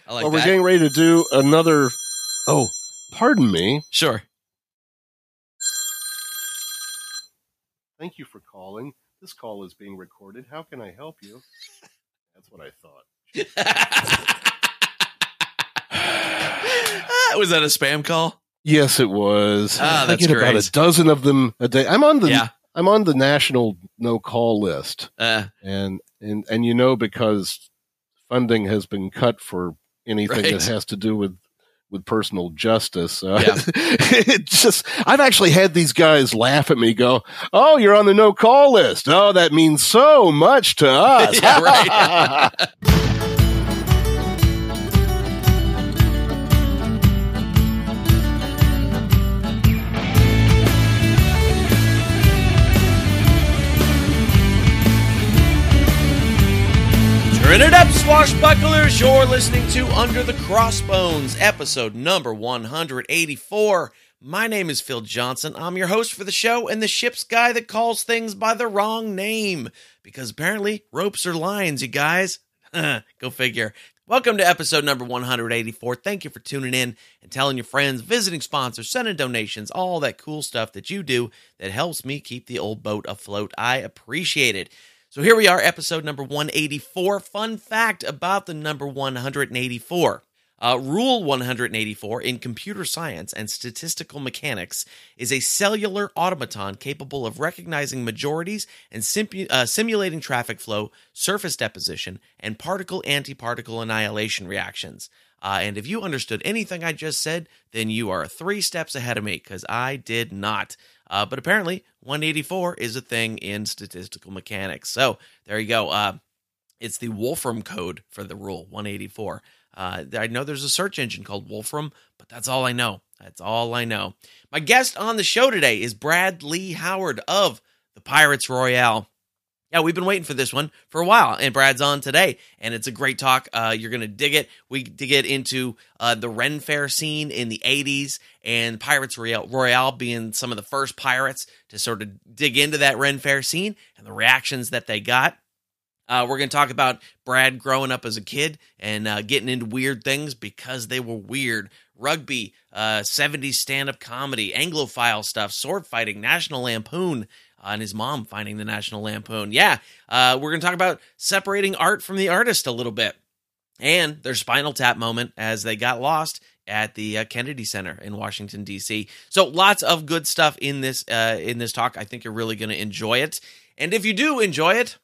I like Well, that. we're getting ready to do another... Oh, pardon me. Sure. Thank you for calling. This call is being recorded. How can I help you? That's what I thought. Was that a spam call? Yes, it was. Ah, I that's get about great. a dozen of them a day. I'm on the Yeah. national no call list, and you know, because funding has been cut for anything Right. that has to do with personal justice. Yeah. It just, I've actually had these guys laugh at me, go, "Oh, you're on the no call list. Oh, that means so much to us." Yeah, right. Turn it up, swashbucklers! You're listening to Under the Crossbones, episode number 184. My name is Phil Johnson. I'm your host for the show and the ship's guy that calls things by the wrong name. Because apparently, ropes are lines, you guys. Go figure. Welcome to episode number 184. Thank you for tuning in and telling your friends, visiting sponsors, sending donations, all that cool stuff that you do that helps me keep the old boat afloat. I appreciate it. So here we are, episode number 184. Fun fact about the number 184. Rule 184 in computer science and statistical mechanics is a cellular automaton capable of recognizing majorities and simulating traffic flow, surface deposition, and particle-antiparticle annihilation reactions. And if you understood anything I just said, then you are 3 steps ahead of me, because I did not. But apparently, 184 is a thing in statistical mechanics. So, there you go. It's the Wolfram code for the rule, 184. I know there's a search engine called Wolfram, but that's all I know. That's all I know. My guest on the show today is Brad Lee Howard of the Pyrates Royale. Yeah, we've been waiting for this one for a while, and Brad's on today, and it's a great talk. You're going to dig it. We dig into the Ren Faires scene in the 80s, and Pyrates Royale being some of the first pirates to sort of dig into that Ren Faires scene and the reactions that they got. We're going to talk about Brad growing up as a kid and getting into weird things because they were weird. Rugby, 70s stand-up comedy, Anglophile stuff, sword fighting, National Lampoon, and his mom finding the National Lampoon. Yeah, we're going to talk about separating art from the artist a little bit. And their Spinal Tap moment as they got lost at the Kennedy Center in Washington, D.C. So lots of good stuff in this talk. I think you're really going to enjoy it. And if you do enjoy it,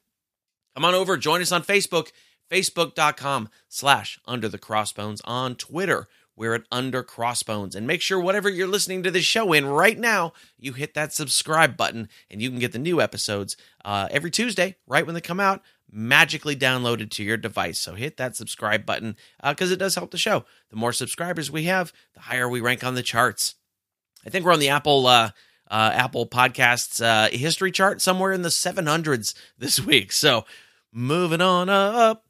come on over, join us on Facebook, facebook.com/Under the Crossbones. On Twitter, we're at Under Crossbones. And make sure whatever you're listening to this show in right now, you hit that subscribe button, and you can get the new episodes every Tuesday, right when they come out, magically downloaded to your device. So hit that subscribe button because it does help the show. The more subscribers we have, the higher we rank on the charts. I think we're on the Apple Podcasts history chart somewhere in the 700s this week. So moving on up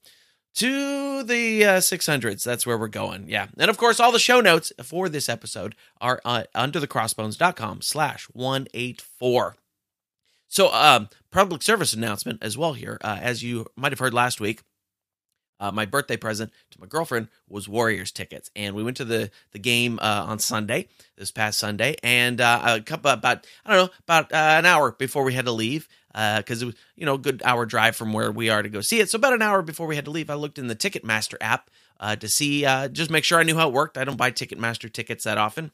to the 600s. That's where we're going. Yeah. And of course, all the show notes for this episode are underthecrossbones.com/184. So, public service announcement as well here. As you might have heard last week, my birthday present to my girlfriend was Warriors tickets. And we went to the game on Sunday, this past Sunday, and about an hour before we had to leave, because it was, a good hour drive from where we are to go see it. So about an hour before we had to leave, I looked in the Ticketmaster app to see, just make sure I knew how it worked. I don't buy Ticketmaster tickets that often.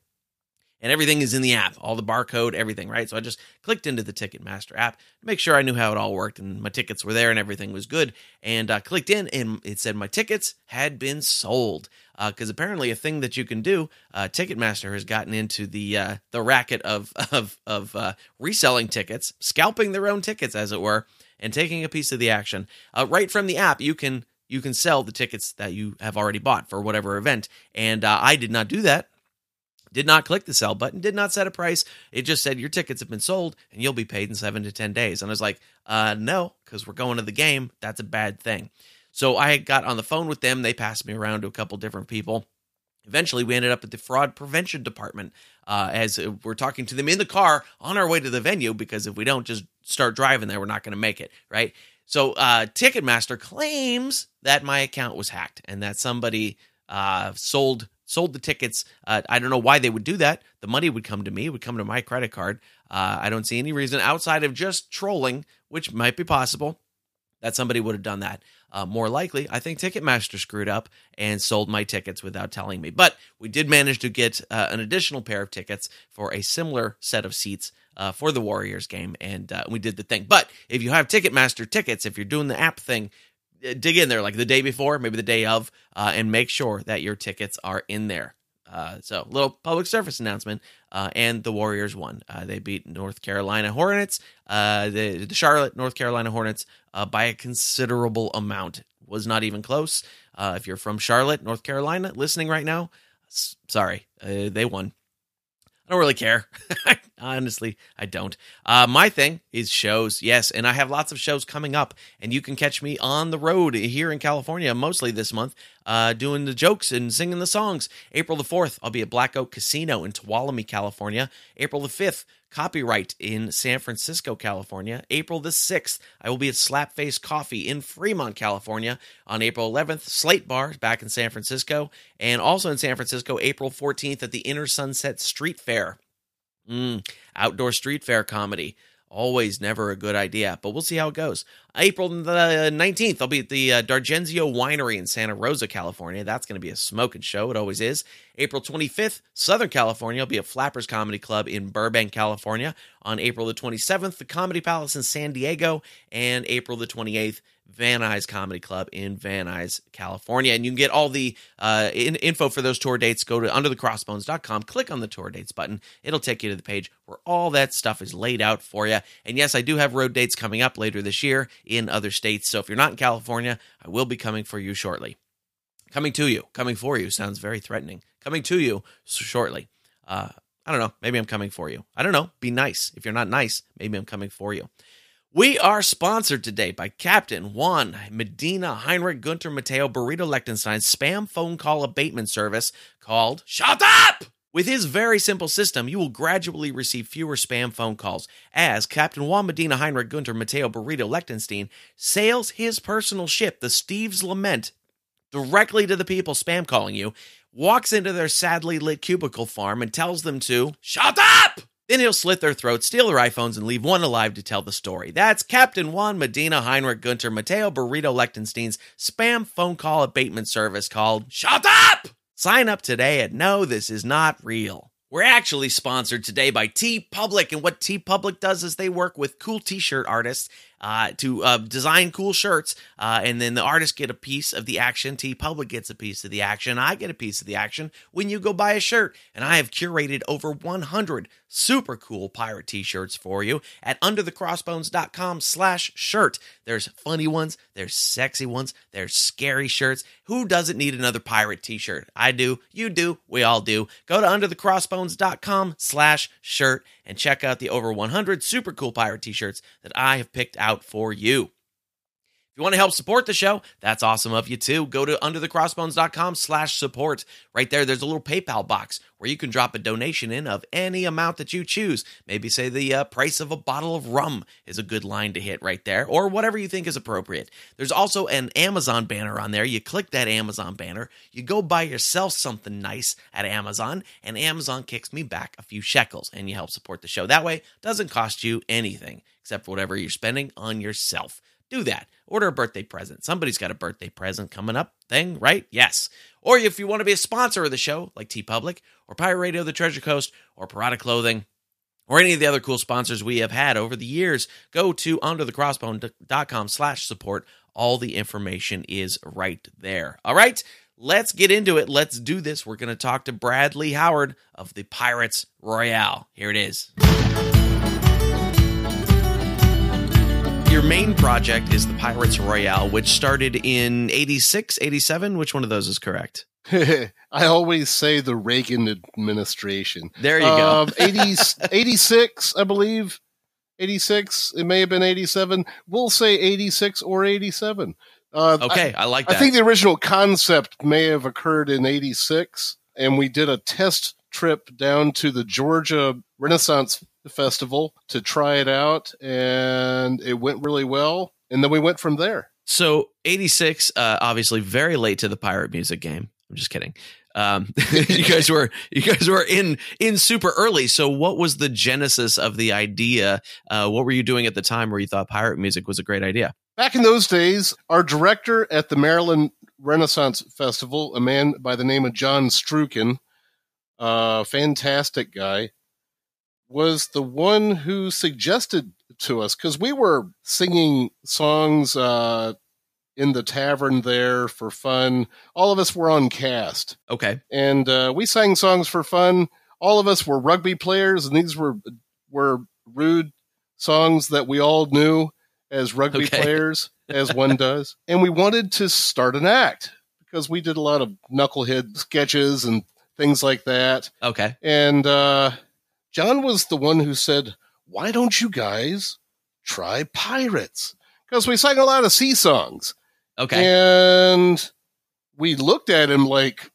And everything is in the app, all the barcode, everything, right? So I just clicked into the Ticketmaster app to make sure I knew how it all worked, and my tickets were there and everything was good. And I clicked in, and it said my tickets had been sold. Because apparently a thing that you can do, Ticketmaster has gotten into the racket of reselling tickets, scalping their own tickets, as it were, and taking a piece of the action. Right from the app, you can sell the tickets that you have already bought for whatever event. And I did not do that. Did not click the sell button, did not set a price. It just said your tickets have been sold and you'll be paid in 7 to 10 days. And I was like, no, because we're going to the game. That's a bad thing. So I got on the phone with them. They passed me around to a couple different people. Eventually, we ended up at the fraud prevention department as we're talking to them in the car on our way to the venue, because if we don't just start driving there, we're not going to make it, right? So Ticketmaster claims that my account was hacked and that somebody sold the tickets. I don't know why they would do that. The money would come to me, would come to my credit card. I don't see any reason outside of just trolling, which might be possible, that somebody would have done that. More likely, I think Ticketmaster screwed up and sold my tickets without telling me. But we did manage to get an additional pair of tickets for a similar set of seats for the Warriors game, and we did the thing. But if you have Ticketmaster tickets, if you're doing the app thing, dig in there like the day before, maybe the day of, and make sure that your tickets are in there. So, little public service announcement, and the Warriors won. They beat North Carolina Hornets, the Charlotte, North Carolina Hornets, by a considerable amount. It was not even close. If you're from Charlotte, North Carolina, listening right now, sorry, they won. I don't really care. Honestly, I don't. My thing is shows, yes, and I have lots of shows coming up, and you can catch me on the road here in California, mostly this month, doing the jokes and singing the songs. April the 4th, I'll be at Black Oak Casino in Tuolumne, California. April the 5th, Copyright in San Francisco, California. April the 6th, I will be at Slapface Coffee in Fremont, California. On April 11th, Slate Bar back in San Francisco. And also in San Francisco, April 14th at the Inner Sunset Street Fair. Outdoor street fair comedy. Always never a good idea, but we'll see how it goes. April the 19th, I'll be at the D'Argenzio Winery in Santa Rosa, California. That's going to be a smoking show. It always is. April 25th, Southern California. I'll be at Flappers Comedy Club in Burbank, California. On April the 27th, the Comedy Palace in San Diego. And April the 28th, Van Nuys Comedy Club in Van Nuys, California. And you can get all the info for those tour dates. Go to underthecrossbones.com, click on the tour dates button. It'll take you to the page where all that stuff is laid out for you. And yes, I do have road dates coming up later this year in other states. So if you're not in California, I will be coming for you shortly. Coming to you. Coming for you sounds very threatening. Coming to you shortly. I don't know. Maybe I'm coming for you. I don't know. Be nice. If you're not nice, maybe I'm coming for you. We are sponsored today by Captain Juan Medina Heinrich Gunter Matteo Burrito Liechtenstein's spam phone call abatement service called Shut Up! With his very simple system, you will gradually receive fewer spam phone calls as Captain Juan Medina Heinrich Gunter Matteo Burrito Liechtenstein sails his personal ship, the Steve's Lament, directly to the people spam calling you, walks into their sadly lit cubicle farm and tells them to Shut Up! Then he'll slit their throats, steal their iPhones, and leave one alive to tell the story. That's Captain Juan Medina Heinrich Gunter Matteo Burrito Liechtenstein's spam phone call abatement service called Shut Up! Sign up today at No, This Is Not Real. We're actually sponsored today by TeePublic, and what TeePublic does is they work with cool t-shirt artists to design cool shirts, and then the artists get a piece of the action. TeePublic gets a piece of the action. I get a piece of the action when you go buy a shirt, and I have curated over 100 super cool pirate t-shirts for you at underthecrossbones.com/shirt. There's funny ones, there's sexy ones, there's scary shirts. Who doesn't need another pirate t-shirt? I do, you do, we all do. Go to underthecrossbones.com/shirt and check out the over 100 super cool pirate t-shirts that I have picked out for you. If you want to help support the show, that's awesome of you too. Go to underthecrossbones.com/support. Right there's a little PayPal box where you can drop a donation in of any amount that you choose. Maybe say the price of a bottle of rum is a good line to hit right there, or whatever you think is appropriate. There's also an Amazon banner on there. You click that Amazon banner, you go buy yourself something nice at Amazon, and Amazon kicks me back a few shekels, and you help support the show. That way, it doesn't cost you anything except for whatever you're spending on yourself. Do that. Order a birthday present. Somebody's got a birthday present coming up thing, right? Yes. Or if you want to be a sponsor of the show, like TeePublic, or Pirate Radio The Treasure Coast, or Pirata Clothing, or any of the other cool sponsors we have had over the years, go to underthecrossbone.com/support. All the information is right there. All right, let's get into it. Let's do this. We're going to talk to Bradley Howard of the Pyrates Royale. Here it is. Your main project is the Pyrates Royale, which started in 86, 87. Which one of those is correct? I always say the Reagan administration. There you go. 86, I believe. 86. It may have been 87. We'll say 86 or 87. Okay, I like that. I think the original concept may have occurred in 86, and we did a test trip down to the Georgia Renaissance Festival to try it out, and it went really well, and then we went from there. So 86, obviously very late to the pirate music game. I'm just kidding. You guys were in super early. So what was the genesis of the idea? What were you doing at the time where you thought pirate music was a great idea? Back in those days, our director at the Maryland Renaissance Festival, a man by the name of John Strukin, fantastic guy, was the one who suggested to us, because we were singing songs in the tavern there for fun. All of us were on cast. Okay. And we sang songs for fun. All of us were rugby players, and these were rude songs that we all knew as rugby players, as one does. And we wanted to start an act because we did a lot of knucklehead sketches and things like that. Okay. And John was the one who said, why don't you guys try Pirates? Because we sang a lot of sea songs. Okay. And we looked at him like,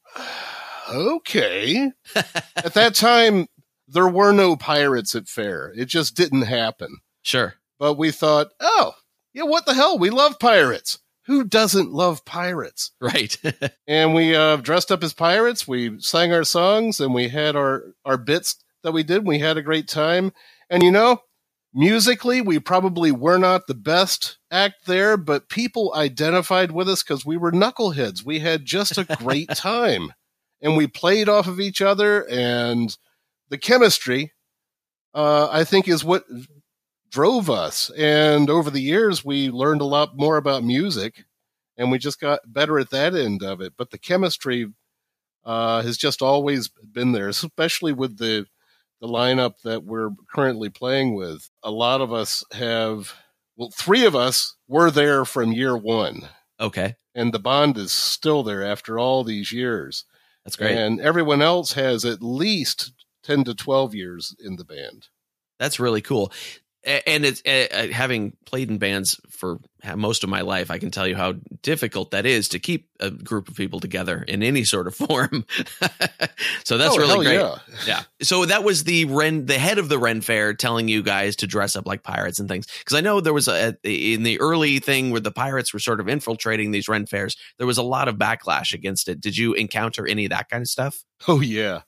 okay. At that time, there were no pirates at Fair. It just didn't happen. Sure. But we thought, oh, yeah, what the hell? We love pirates. Who doesn't love pirates? Right. And we dressed up as pirates. We sang our songs, and we had our bits that we did. We had a great time. And, you know, musically, we probably were not the best act there, but people identified with us because we were knuckleheads. We had just a great time. And we played off of each other, and the chemistry, I think, is what drove us. And over the years, we learned a lot more about music, and we just got better at that end of it. But the chemistry has just always been there, especially with the lineup that we're currently playing with. A lot of us have, well, 3 of us were there from year 1. Okay. And the bond is still there after all these years. That's great. And everyone else has at least 10 to 12 years in the band. That's really cool. And it's having played in bands for most of my life, I can tell you how difficult that is to keep a group of people together in any sort of form. So that's really great. Yeah. So that was the head of the Ren Fair telling you guys to dress up like pirates and things. Because I know there was in the early thing where the pirates were sort of infiltrating these Ren Fairs, there was a lot of backlash against it. Did you encounter any of that kind of stuff? Oh, yeah.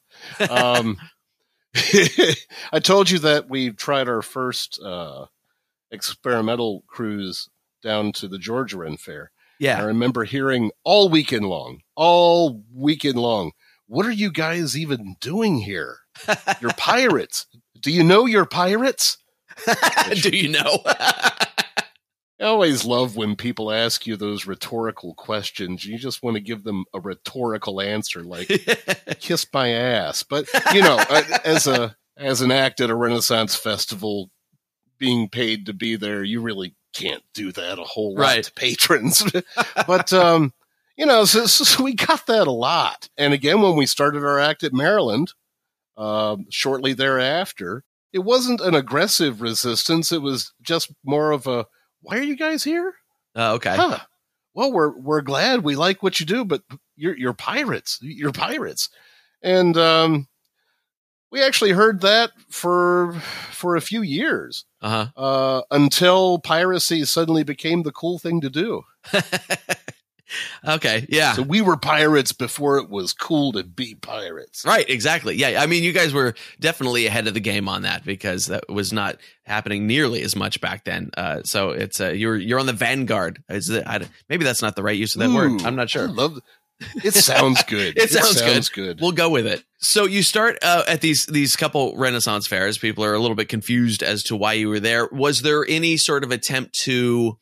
I told you that we tried our first experimental cruise down to the Georgia Ren Fair. Yeah. I remember hearing all weekend long, what are you guys even doing here? You're pirates. Do you know you're pirates? Do you know? I always love when people ask you those rhetorical questions. You just want to give them a rhetorical answer, like "kiss my ass." But you know, as an act at a Renaissance festival, being paid to be there, you really can't do that a whole lot to patrons. But you know, so we got that a lot. And again, when we started our act at Maryland, shortly thereafter, it wasn't an aggressive resistance. It was just more of a, why are you guys here? Okay. Huh. Well, we're glad, we like what you do, but you're pirates. You're pirates. And we actually heard that for a few years. Until piracy suddenly became the cool thing to do. Okay, yeah. So we were pirates before it was cool to be pirates. Right, exactly. Yeah, I mean, you guys were definitely ahead of the game on that because that was not happening nearly as much back then. So it's you're on the vanguard. Maybe that's not the right use of that word. I'm not sure. I love it. Sounds good. It sounds good. We'll go with it. So you start at these couple Renaissance fairs. People are a little bit confused as to why you were there. Was there any sort of attempt to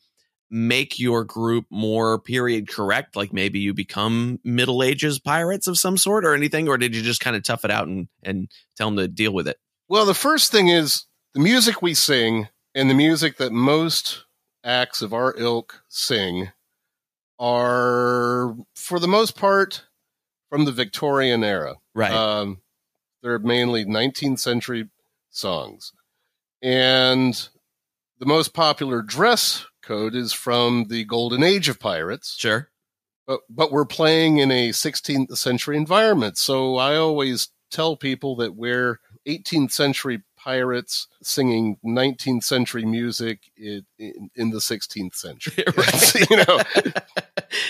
make your group more period correct? Like maybe you become Middle Ages pirates of some sort or anything? Or did you just kind of tough it out and tell them to deal with it? Well, the first thing is the music we sing and the music that most acts of our ilk sing are, for the most part, from the Victorian era. Right. They're mainly 19th century songs. And the most popular dress code is from the golden age of pirates. Sure. But we're playing in a 16th century environment. So I always tell people that wear 18th century pirates singing 19th century music in the 16th century. Right. You know,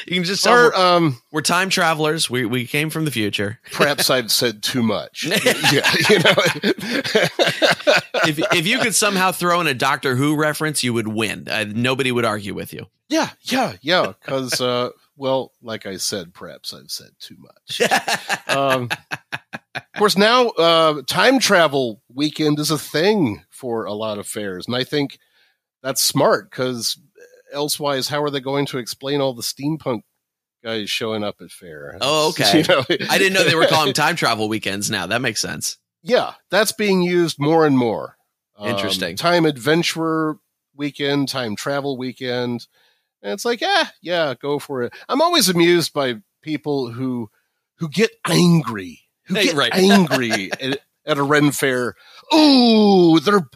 you can just tell we're time travelers. We came from the future. Perhaps I've said too much. Yeah, you know. If you could somehow throw in a Doctor Who reference, you would win. Nobody would argue with you. Yeah. Because, well, like I said, perhaps I've said too much. Of course, now time travel weekend is a thing for a lot of fairs. And I think that's smart because elsewise, how are they going to explain all the steampunk guys showing up at fair? Oh, okay. You know? I didn't know they were calling time travel weekends now. That makes sense. Yeah, that's being used more and more. Interesting. Time adventurer weekend, time travel weekend. And it's like, yeah, go for it. I'm always amused by people who get angry, angry at a Ren Fair. Ooh, they're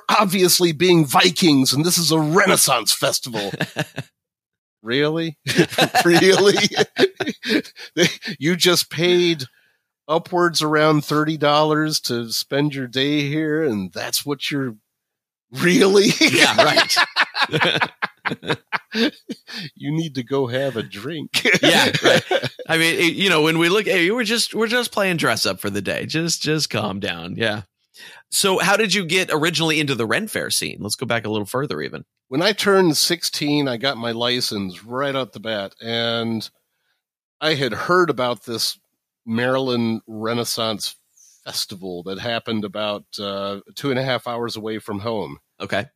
obviously being Vikings, and this is a Renaissance festival. Really? Really? You just paid upwards around $30 to spend your day here, and that's what you're really? Yeah, right. You need to go have a drink. Yeah, right. I mean, you know, when we look, hey, we're just playing dress up for the day. Just calm down. Yeah. So how did you get originally into the Ren Fair scene? Let's go back a little further even. When I turned 16, I got my license right out the bat, and I had heard about this Maryland Renaissance Festival that happened about 2.5 hours away from home. Okay.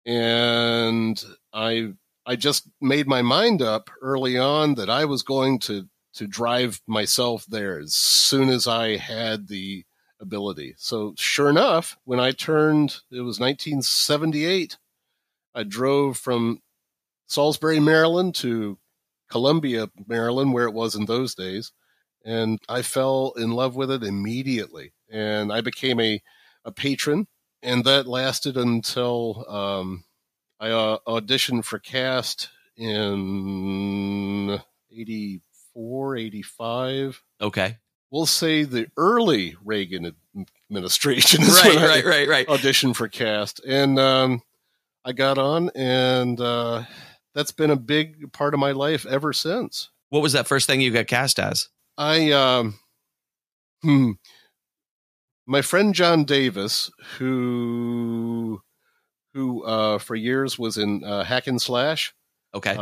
And I just made my mind up early on that I was going to drive myself there as soon as I had the ability. So sure enough, when I turned, it was 1978, I drove from Salisbury, Maryland to Columbia, Maryland, where it was in those days. And I fell in love with it immediately. And I became a patron. And that lasted until I auditioned for cast in 84, 85. Okay. We'll say the early Reagan administration is right, when right. auditioned for cast. And I got on, and that's been a big part of my life ever since. What was that first thing you got cast as? My friend John Davis, who for years was in Hack and Slash. Okay.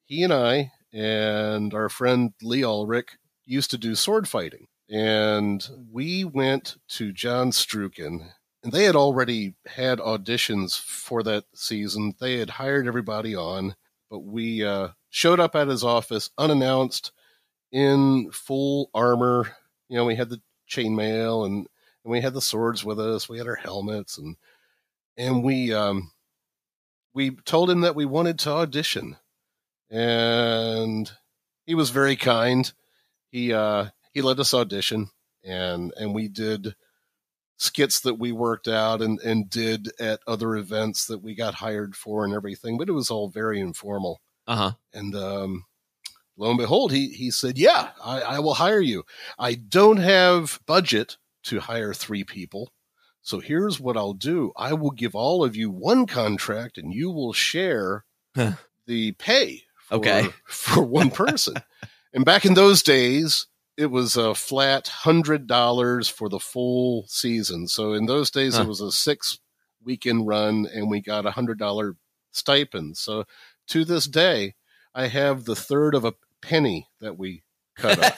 He and I and our friend Lee Ulrich used to do sword fighting, and we went to John Strukin, and they had already had auditions for that season. They had hired everybody on, but we showed up at his office unannounced in full armor. You know, we had the chainmail and we had the swords with us. We had our helmets, and we told him that we wanted to audition, and he was very kind. He let us audition, and we did skits that we worked out and did at other events that we got hired for and everything, but it was all very informal. Uh-huh. And lo and behold, he said, yeah, I will hire you. I don't have budget to hire 3 people. So here's what I'll do. I will give all of you one contract, and you will share the pay for one person. And back in those days, it was a flat $100 for the full season. So in those days, it was a 6-weekend run, and we got $100 stipend. So to this day, I have the third of a penny that we cut up.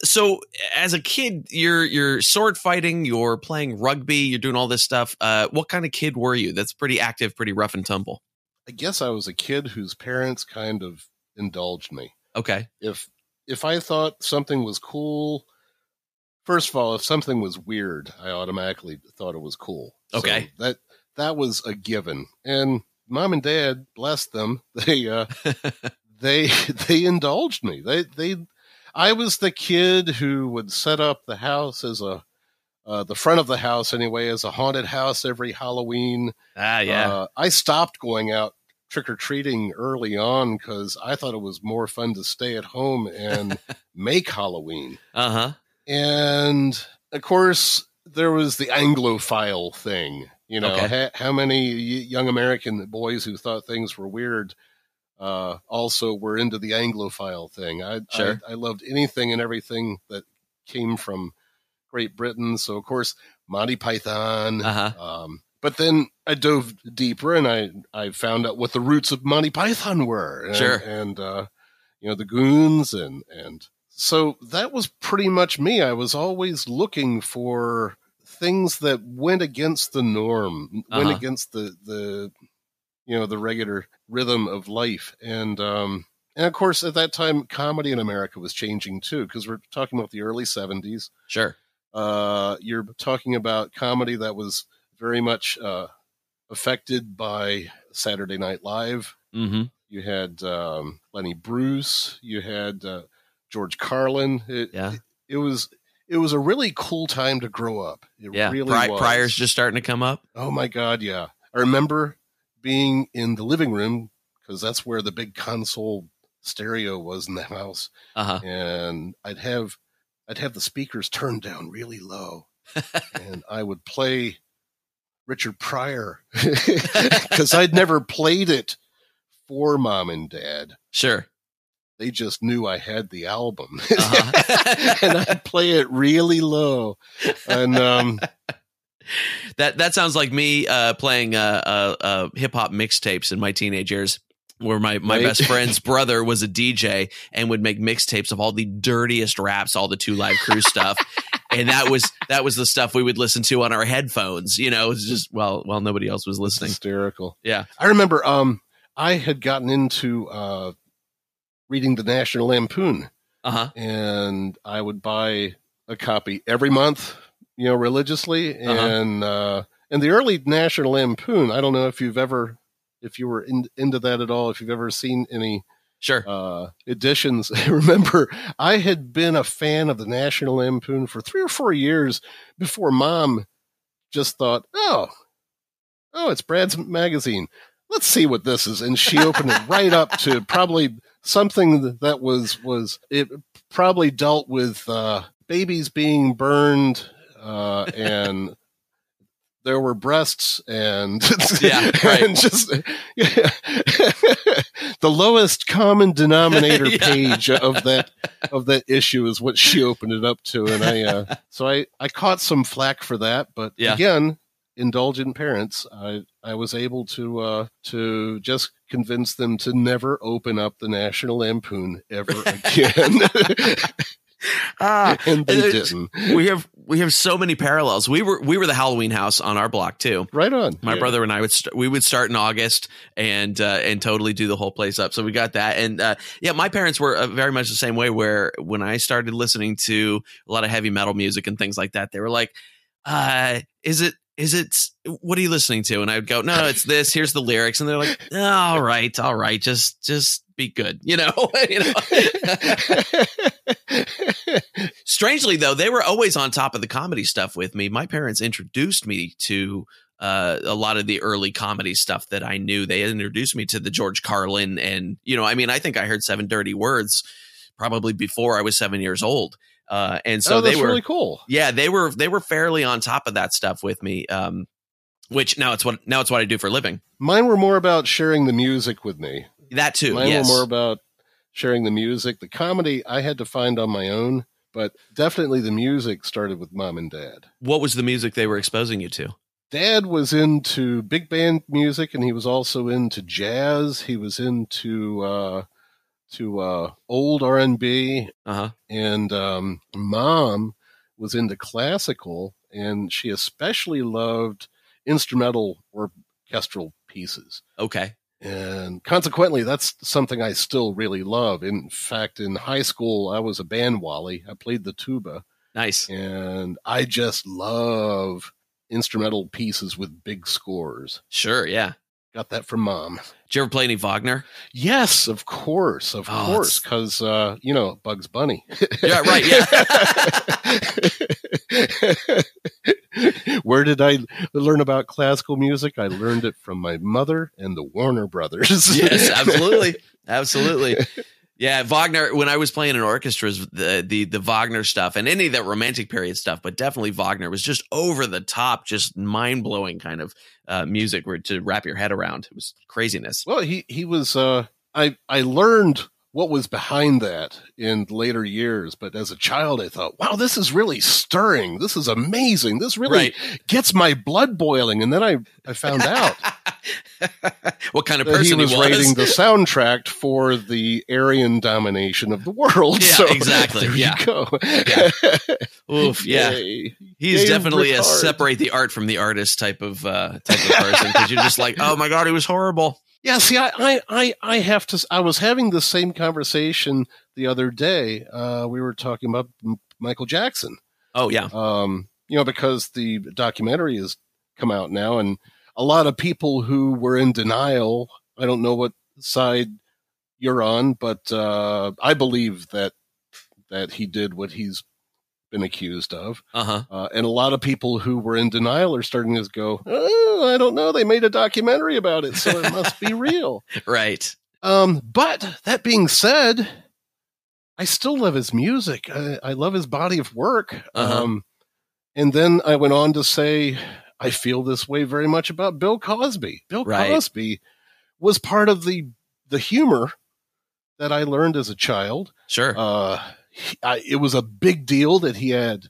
So as a kid, you're sword fighting, you're playing rugby, you're doing all this stuff. What kind of kid were you? That's pretty active, pretty rough and tumble. I guess I was a kid whose parents kind of indulged me. Okay. If I thought something was cool, first of all, if something was weird, I automatically thought it was cool. Okay. So that was a given. And Mom and Dad, bless them, they indulged me. I was the kid who would set up the house as the front of the house anyway, as a haunted house every Halloween. Yeah. I stopped going out trick-or-treating early on because I thought it was more fun to stay at home and make Halloween. Uh-huh. And of course, there was the Anglophile thing. Okay. How many young American boys who thought things were weird also were into the Anglophile thing. Sure. I loved anything and everything that came from Great Britain. So, of course, Monty Python. But then I dove deeper and I found out what the roots of Monty Python were. And the Goons. And so that was pretty much me. I was always looking for things that went against the norm, went against the regular rhythm of life. And of course, at that time, comedy in America was changing too, because we're talking about the early 70s. Sure. You're talking about comedy that was very much affected by Saturday Night Live. Mm-hmm. You had Lenny Bruce. You had George Carlin. It was a really cool time to grow up. It really was. Pryor's just starting to come up. Oh my God, yeah. I remember being in the living room because that's where the big console stereo was in the house, and I'd have the speakers turned down really low, and I would play Richard Pryor because I'd never played it for Mom and Dad. Sure. They just knew I had the album, and I'd play it really low. And that sounds like me playing hip hop mixtapes in my teenage years, where my best friend's brother was a DJ and would make mixtapes of all the dirtiest raps, all the 2 Live Crew stuff. And that was the stuff we would listen to on our headphones. It was just, while nobody else was listening. It's hysterical. Yeah. I remember I had gotten into reading the National Lampoon. And I would buy a copy every month, religiously. And the early National Lampoon, I don't know if you were into that at all, if you've ever seen any editions. I remember I had been a fan of the National Lampoon for 3 or 4 years before Mom just thought, oh, it's Brad's magazine. Let's see what this is. And she opened it right up to probably something that was it probably dealt with babies being burned, and there were breasts and and just the lowest common denominator page of that issue is what she opened it up to. And I caught some flack for that, but again, indulgent parents, I was able to just convince them to never open up the National Lampoon ever again. And they didn't. We have so many parallels. We were the Halloween house on our block too. Right on. My brother and I would start in August and totally do the whole place up. So we got that. And my parents were very much the same way, where when I started listening to a lot of heavy metal music and things like that, they were like, is it, what are you listening to? And I'd go, no, it's this, here's the lyrics. And they're like, all right. Just be good. Strangely though, they were always on top of the comedy stuff with me. My parents introduced me to a lot of the early comedy stuff that I knew. They introduced me to the George Carlin, and I think I heard 7 Dirty Words probably before I was 7 years old. And so that's they were really cool. Yeah, they were fairly on top of that stuff with me. Which now it's what I do for a living. Mine were more about sharing the music with me. That too. Mine yes. were more about sharing the music. The comedy I had to find on my own, but definitely the music started with Mom and Dad. What was the music they were exposing you to? Dad was into big band music, and he was also into jazz. He was into old R&B, and Mom was into classical, and she especially loved instrumental or orchestral pieces. Okay. And consequently, that's something I still really love. In fact, in high school, I was a band wally. I played the tuba. Nice. And I just love instrumental pieces with big scores. Sure, yeah. Got that from Mom. Did you ever play any Wagner? Yes, of course, because Bugs Bunny. Yeah, right. Yeah. Where did I learn about classical music? I learned it from my mother and the Warner Brothers. Yes, absolutely. Yeah, Wagner, when I was playing in orchestras, the Wagner stuff and any of that romantic period stuff, but definitely Wagner was just over the top, just mind-blowing kind of music to wrap your head around. It was craziness. Well, he was, I learned what was behind that in later years, but as a child, I thought, wow, this is really stirring. This is amazing. This really gets my blood boiling. And then I found out what kind of person he was was writing the soundtrack for the Aryan domination of the world. Yeah, so exactly. There yeah. you go. Yeah. Oof. Yeah. He's definitely a Ricard. separate the art from the artist type of person, because you're just like, oh my God, he was horrible. Yeah, see, I have to. I was having the same conversation the other day. We were talking about Michael Jackson. Oh yeah. Because the documentary has come out now, and a lot of people who were in denial. I don't know what side you're on, but I believe that he did what he's been accused of. And a lot of people who were in denial are starting to go, oh, I don't know. They made a documentary about it, so it must be real. Right. But that being said, I still love his music. I love his body of work. And then I went on to say, I feel this way very much about Bill Cosby. Bill Cosby was part of the humor that I learned as a child. Sure. It was a big deal that he had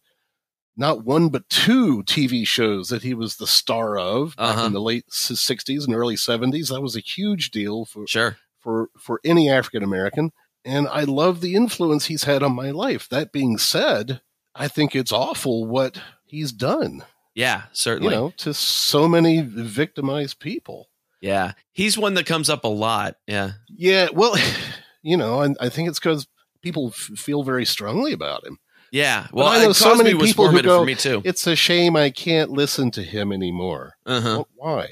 not one but two TV shows that he was the star of back in the late 60s and early 70s. That was a huge deal for any African American. And I love the influence he's had on my life. That being said, I think it's awful what he's done. Yeah, certainly. To so many victimized people. Yeah. He's one that comes up a lot. Yeah. Yeah. Well, I think it's because people feel very strongly about him. Yeah. Well, I know so many people who go, for me too. It's a shame I can't listen to him anymore. Well, why?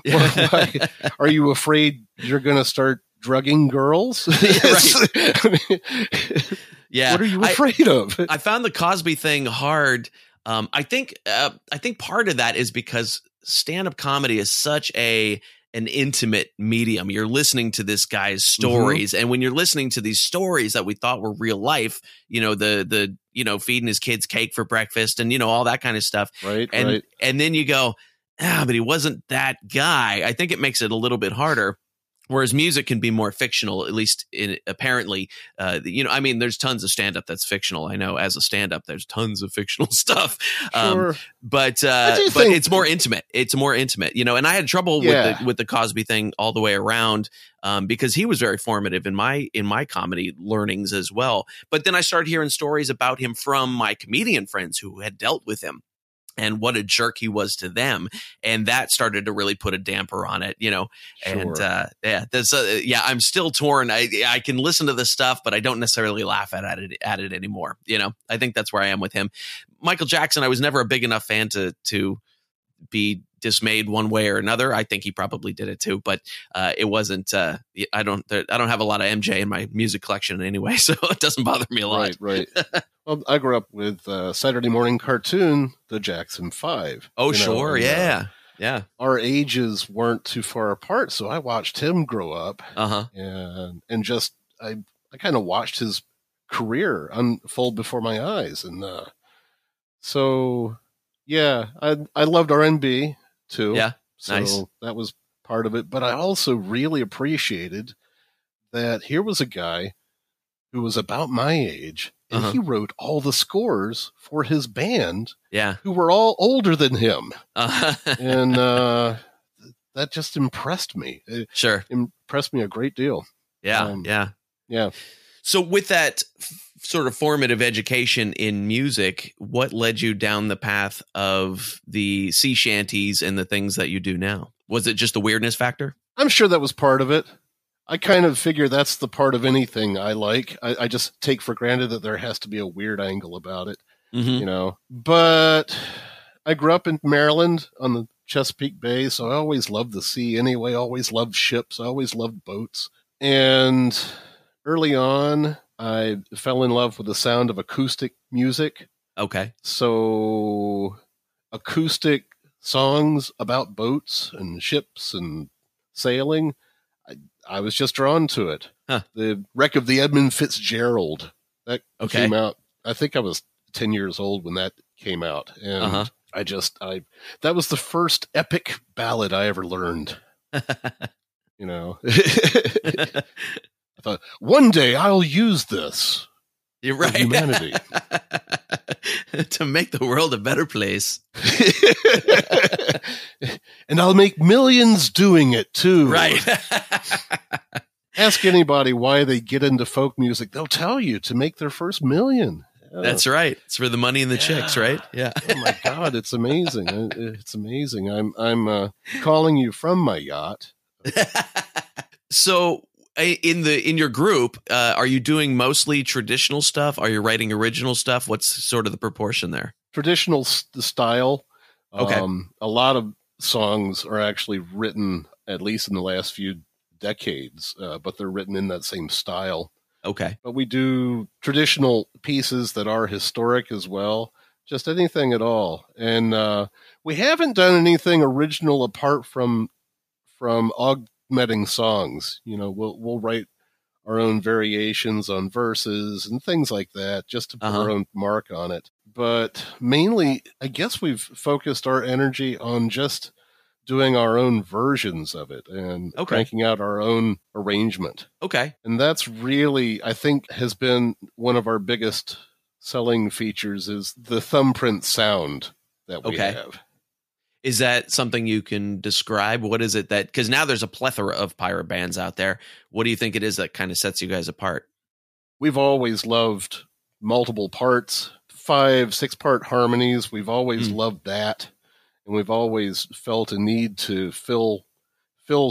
Why? Are you afraid you're going to start drugging girls? Yeah. What are you afraid of? I found the Cosby thing hard. I think part of that is because stand-up comedy is such an intimate medium. You're listening to this guy's stories. And when you're listening to these stories that we thought were real life, the feeding his kids cake for breakfast and, all that kind of stuff. Right. And then you go, but he wasn't that guy. I think it makes it a little bit harder. Whereas music can be more fictional, at least apparently, there's tons of stand-up that's fictional. I know as a stand-up, there's tons of fictional stuff, sure. But it's more intimate. It's more intimate, and I had trouble with the Cosby thing all the way around, because he was very formative in my comedy learnings as well. But then I started hearing stories about him from my comedian friends who had dealt with him. And what a jerk he was to them, and that started to really put a damper on it, Sure. And I'm still torn. I can listen to this stuff, but I don't necessarily laugh at it anymore. I think that's where I am with him. Michael Jackson, I was never a big enough fan to be dismayed one way or another. I think he probably did it too, but it wasn't. I don't have a lot of MJ in my music collection anyway, so it doesn't bother me a lot. Right. Well, I grew up with Saturday morning cartoon, The Jackson 5. Oh, sure. Yeah. Our ages weren't too far apart, so I watched him grow up. And just I kind of watched his career unfold before my eyes. And I loved R&B too. Yeah, so nice. That was part of it. But I also really appreciated that here was a guy who was about my age, and he wrote all the scores for his band, who were all older than him. And that just impressed me. Sure. Impressed me a great deal. Yeah. So with that sort of formative education in music, what led you down the path of the sea shanties and the things that you do now? Was it just the weirdness factor? I'm sure that was part of it. I kind of figure that's the part of anything I like. I just take for granted that there has to be a weird angle about it, But I grew up in Maryland on the Chesapeake Bay, so I always loved the sea anyway. Always loved ships. I always loved boats. And early on, I fell in love with the sound of acoustic music. Okay. So acoustic songs about boats and ships and sailing, I was just drawn to it. Huh. The Wreck of the Edmund Fitzgerald that Okay. came out. I think I was 10 years old when that came out, and that was the first epic ballad I ever learned. You know, I thought one day I'll use this. You're right. For humanity. To make the world a better place. And I'll make millions doing it too. Right. Ask anybody why they get into folk music. They'll tell you to make their first million. Yeah. That's right. It's for the money and the chicks, right? Yeah. Oh my God, it's amazing. It's amazing. I'm calling you from my yacht. So in your group, are you doing mostly traditional stuff? Are you writing original stuff? What's sort of the proportion there? Traditional style. Okay. A lot of songs are actually written, at least in the last few decades, but they're written in that same style. Okay. But we do traditional pieces that are historic as well. Just anything at all. And we haven't done anything original apart from augmenting songs. You know, we'll write our own variations on verses and things like that, just to put our own mark on it. But mainly, I guess we've focused our energy on just doing our own versions of it and cranking out our own arrangement. Okay. And that's really, I think, has been one of our biggest selling features is the thumbprint sound that we have. Is that something you can describe? What is it that, because now there's a plethora of pirate bands out there. What do you think it is that kind of sets you guys apart? We've always loved multiple parts, 5-6 part harmonies. We've always loved that. And we've always felt a need to fill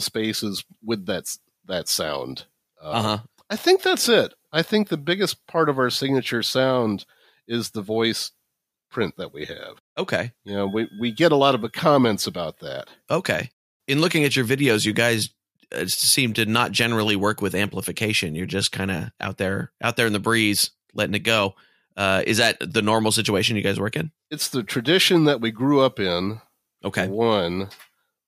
spaces with that sound. I think that's it. I think the biggest part of our signature sound is the voice print that we have. Okay. You know, we get a lot of comments about that. Okay. In looking at your videos, you guys seem to not generally work with amplification. You're just kind of out there in the breeze, letting it go. Is that the normal situation you guys work in? It's the tradition that we grew up in. Okay. One,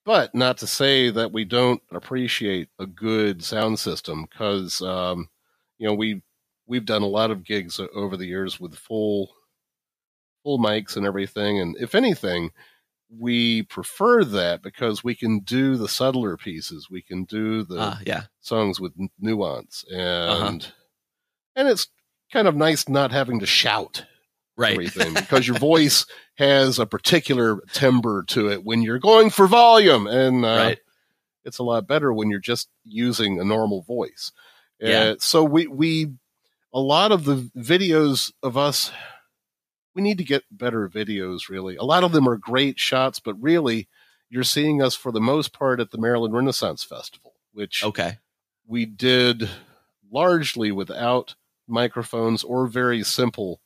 but not to say that we don't appreciate a good sound system, because you know, we've done a lot of gigs over the years with full mics and everything, and if anything, we prefer that because we can do the subtler pieces, we can do the songs with nuance, and it's kind of nice not having to shout everything, because your voice has a particular timbre to it when you're going for volume, and it's a lot better when you're just using a normal voice. So we a lot of the videos of us, we need to get better videos, really. A lot of them are great shots, but really you're seeing us for the most part at the Maryland Renaissance Festival, which we did largely without microphones or very simple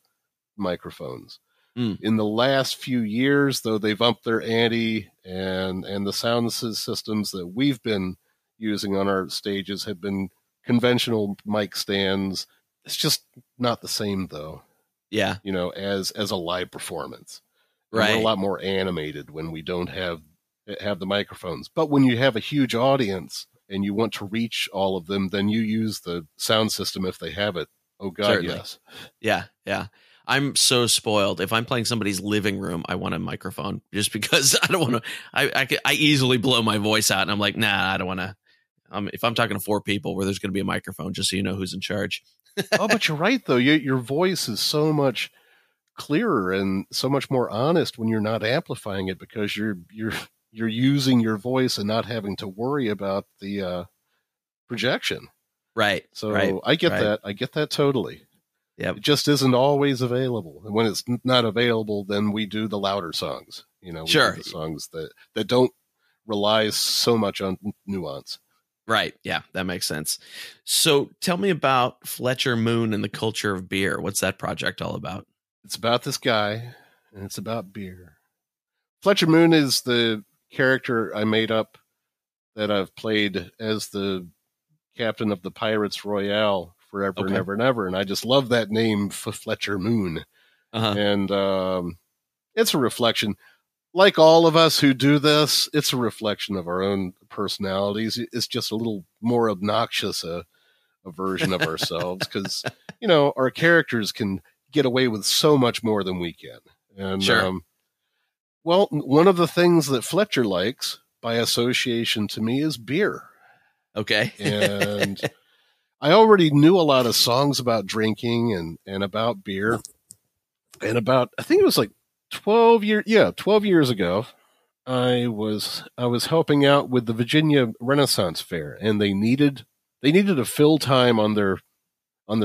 microphones. In the last few years, though, they've upped their ante, and the sound systems that we've been using on our stages have been conventional mic stands. It's just not the same, though. Yeah. You know, as a live performance. Right. We're a lot more animated when we don't have the microphones. But when you have a huge audience and you want to reach all of them, then you use the sound system if they have it. Oh, God, certainly. Yes. Yeah, yeah. I'm so spoiled. If I'm playing somebody's living room, I want a microphone, just because I don't want to. I easily blow my voice out, and I'm like, nah, I don't want to. If I'm talking to 4 people where there's going to be a microphone, just so you know who's in charge. Oh, but you're right, though. Your voice is so much clearer and so much more honest when you're not amplifying it, because you're using your voice and not having to worry about the projection. Right. So I get that. I get that totally. Yep. It just isn't always available. And when it's not available, then we do the louder songs. You know, we do the songs that don't rely so much on nuance. Right. Yeah, that makes sense. So tell me about Fletcher Moon and the Culture of Beer. What's that project all about? It's about this guy, and it's about beer. Fletcher Moon is the character I made up that I've played as the captain of the Pyrates Royale forever and ever and ever. And I just love that name, Fletcher Moon. And it's a reflection. like all of us who do this, it's a reflection of our own personalities. It's just a little more obnoxious a version of ourselves because, our characters can get away with so much more than we can. And, Sure. Well, one of the things that Fletcher likes by association to me is beer. Okay. And I already knew a lot of songs about drinking and about beer. And I think it was like 12 years ago, I was helping out with the Virginia Renaissance Fair, and they needed a fill time on their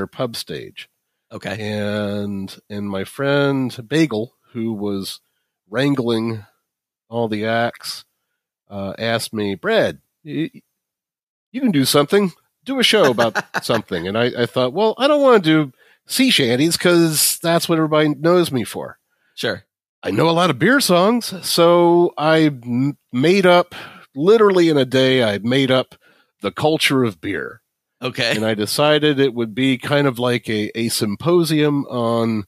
pub stage. Okay. And my friend Bagel, who was wrangling all the acts, asked me, Brad, you can do something. Do a show about something. And I thought, well, I don't want to do sea shanties because that's what everybody knows me for. Sure. I know a lot of beer songs, so I made up, literally in a day, I made up the culture of beer. Okay. And I decided it would be kind of like a symposium on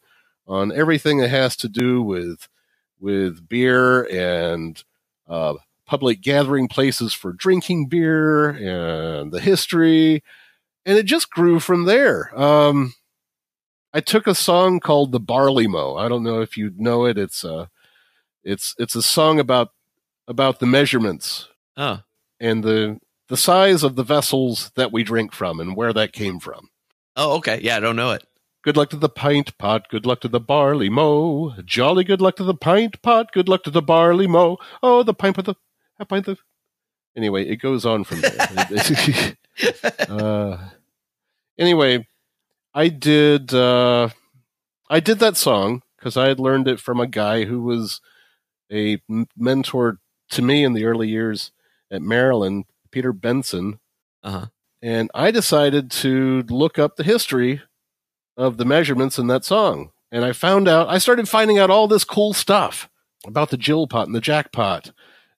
everything that has to do with beer and public gathering places for drinking beer and the history. And it just grew from there. I took a song called "The Barley Mow." I don't know if you know it. It's a song about the measurements Oh. and the size of the vessels that we drink from and where that came from. Oh, okay. Yeah, I don't know it. Good luck to the pint pot. Good luck to the barley mow. Jolly good luck to the pint pot. Good luck to the barley mow. Oh, the pint pot. Anyway, it goes on from there. Anyway. I did that song because I had learned it from a guy who was a mentor to me in the early years at Maryland, Peter Benson. Uh-huh. And I decided to look up the history of the measurements in that song. And I started finding out all this cool stuff about the Jill pot and the Jack pot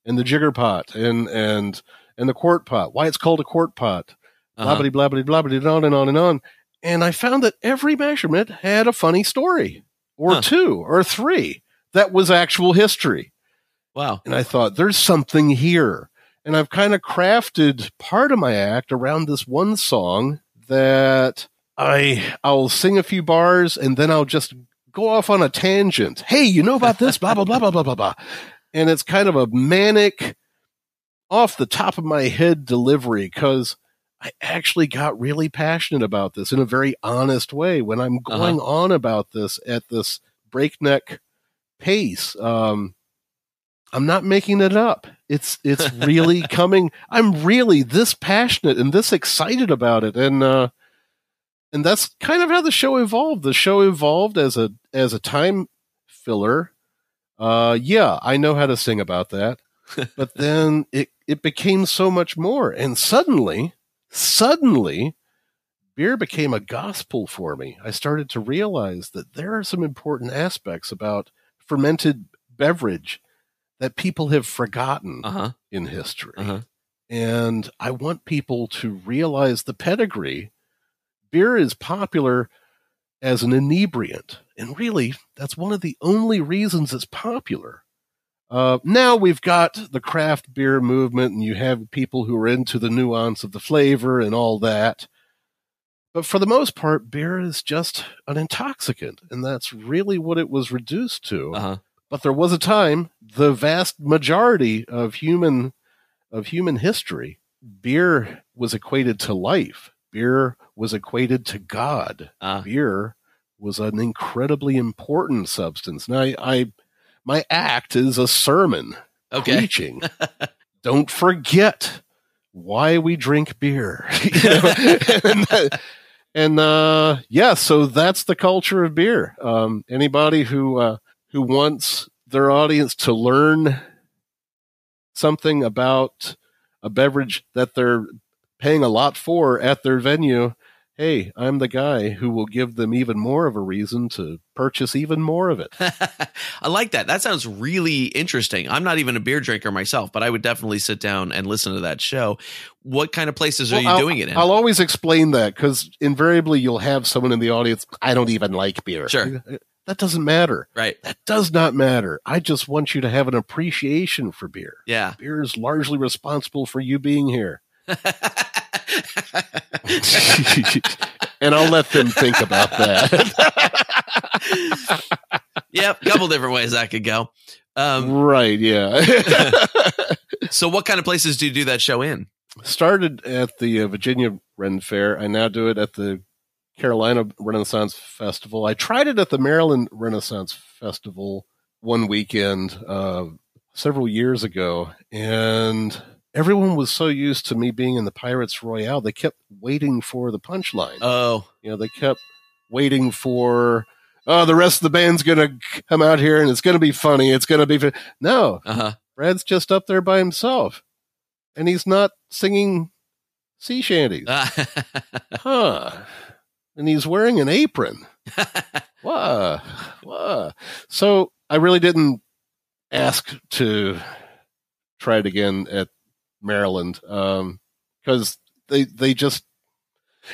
and the Jigger pot and the quart pot, why it's called a quart pot, blabbity, blabbity, blabbity, and on and on and on. And I found that every measurement had a funny story, or two, or three, that was actual history. Wow. And I thought, there's something here. And I've kind of crafted part of my act around this one song that I'll sing a few bars, and then I'll just go off on a tangent. Hey, you know about this? Blah, blah, blah, blah, blah, blah, blah. And it's kind of a manic, off the top of my head delivery, because I actually got really passionate about this in a very honest way when I'm going on about this at this breakneck pace. I'm not making it up. It's really coming. I'm really this passionate and this excited about it. And that's kind of how the show evolved. The show evolved as a time filler. I know how to sing about that, but then it became so much more. And suddenly, beer became a gospel for me. I started to realize that there are some important aspects about fermented beverage that people have forgotten in history. And I want people to realize the pedigree. Beer is popular as an inebriant. And really, that's one of the only reasons it's popular. Now we've got the craft beer movement, and you have people who are into the nuance of the flavor and all that. But for the most part, beer is just an intoxicant, and that's really what it was reduced to. But there was a time, the vast majority of human history, beer was equated to life. Beer was equated to God. Beer was an incredibly important substance. Now, my act is a sermon preaching. Don't forget why we drink beer. So that's the culture of beer. Anybody who wants their audience to learn something about a beverage that they're paying a lot for at their venue, hey, I'm the guy who will give them even more of a reason to purchase even more of it. I like that. That sounds really interesting. I'm not even a beer drinker myself, but I would definitely sit down and listen to that show. What kind of places are you doing it in? I'll always explain that because invariably you'll have someone in the audience, I don't even like beer. Sure. That doesn't matter. Right. That does not matter. I just want you to have an appreciation for beer. Yeah. Beer is largely responsible for you being here. And I'll let them think about that. Yep, a couple different ways that could go. Right, yeah. So what kind of places do you do that show in? Started at the Virginia Ren Fair. I now do it at the Carolina Renaissance Festival. I tried it at the Maryland Renaissance Festival one weekend several years ago, and everyone was so used to me being in the Pyrates Royale, they kept waiting for the punchline. Oh. They kept waiting for, the rest of the band's going to come out here and it's going to be funny. It's going to be No. Brad's just up there by himself, and he's not singing sea shanties. And he's wearing an apron. Whoa. So I really didn't ask to try it again at Maryland because they just,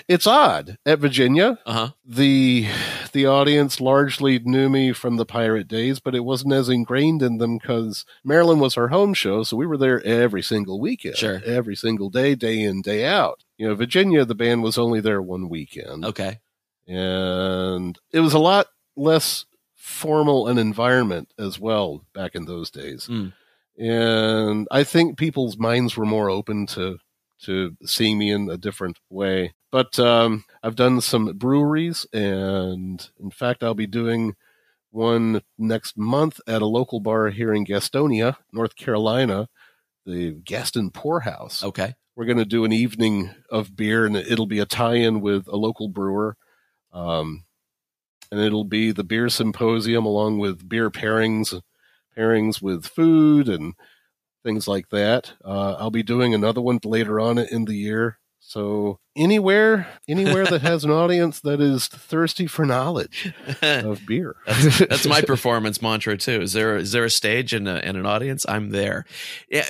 it's odd. At Virginia, the audience largely knew me from the pirate days, but it wasn't as ingrained in them because Maryland was our home show, so we were there every single weekend, every single day, day in, day out. Virginia, the band was only there one weekend. Okay. And it was a lot less formal an environment as well back in those days. And I think people's minds were more open to seeing me in a different way. But I've done some breweries, and in fact, I'll be doing one next month at a local bar here in Gastonia, North Carolina, the Gaston Poorhouse. Okay. We're going to do an evening of beer, and it'll be a tie-in with a local brewer. And it'll be the beer symposium along with beer pairings with food and things like that. I'll be doing another one later on in the year. So anywhere that has an audience that is thirsty for knowledge of beer. That's my performance mantra too. Is there a stage and an audience? I'm there. Yeah,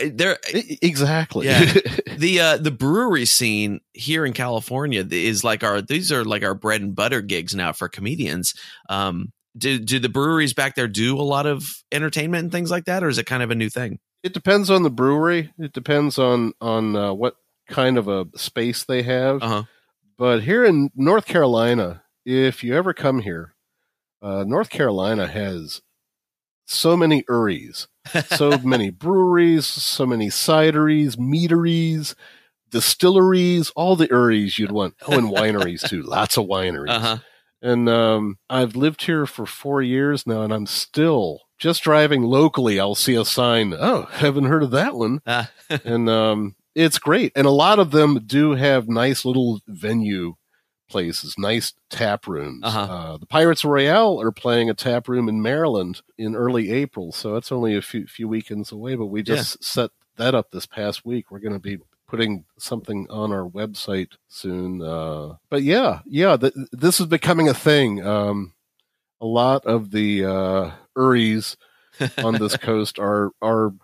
exactly. Yeah. The brewery scene here in California is these are like our bread and butter gigs now for comedians. Do the breweries back there do a lot of entertainment and things like that, or is it kind of a new thing? It depends on the brewery. It depends on what kind of a space they have. But here in North Carolina, if you ever come here, North Carolina has so many uries, so many breweries, so many cideries, meaderies, distilleries, all the uries you'd want. Oh, and wineries too. Lots of wineries. And I've lived here for 4 years now, and I'm still just driving locally. I'll see a sign. Oh, haven't heard of that one. And it's great. And a lot of them do have nice little venue places, nice tap rooms. The Pyrates Royale are playing a tap room in Maryland in early April, so it's only a few weekends away, but we just set that up this past week. We're going to be putting something on our website soon. But this is becoming a thing. A lot of the Uris on this coast are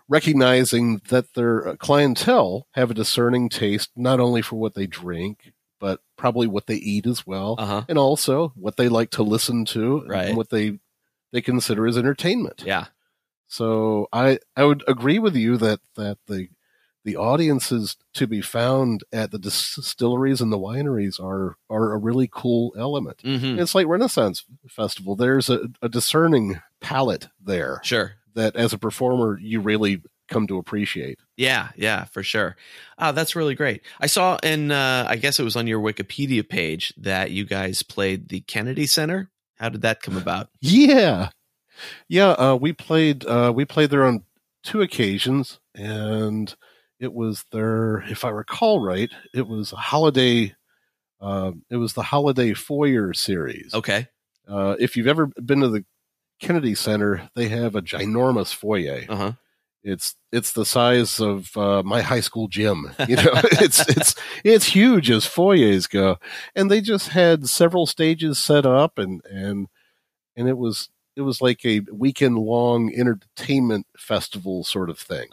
recognizing that their clientele have a discerning taste, not only for what they drink, but probably what they eat as well, and also what they like to listen to, and what they consider as entertainment. Yeah. So I would agree with you that the audiences to be found at the distilleries and the wineries are a really cool element. It's like Renaissance Festival. There's a discerning palate there. Sure. That as a performer, you really come to appreciate. Yeah, for sure. That's really great. I saw I guess it was on your Wikipedia page that you guys played the Kennedy Center. How did that come about? Yeah. We played there on 2 occasions, and it was their, if I recall right, it was a holiday. It was the Holiday Foyer series. Okay. If you've ever been to the Kennedy Center, they have a ginormous foyer. It's the size of my high school gym. It's huge as foyers go, and they just had several stages set up, and it was like a weekend long entertainment festival sort of thing.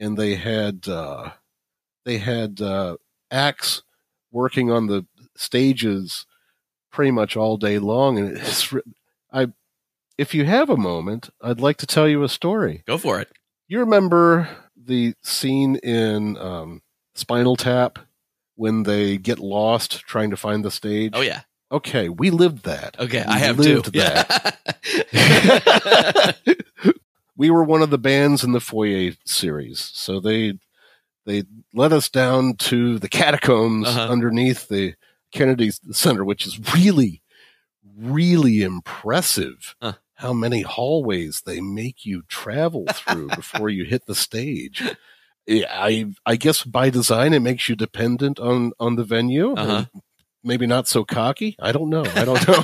And they had acts working on the stages pretty much all day long, and if you have a moment, I'd like to tell you a story. Go for it. You remember the scene in Spinal Tap when they get lost trying to find the stage? Oh, yeah. Okay, we lived that. Okay, we I have lived too. That. We were one of the bands in the Foyer series, so they let us down to the catacombs underneath the Kennedy Center, which is really, really impressive. How many hallways they make you travel through before you hit the stage. I guess by design it makes you dependent on the venue. Maybe not so cocky. I don't know.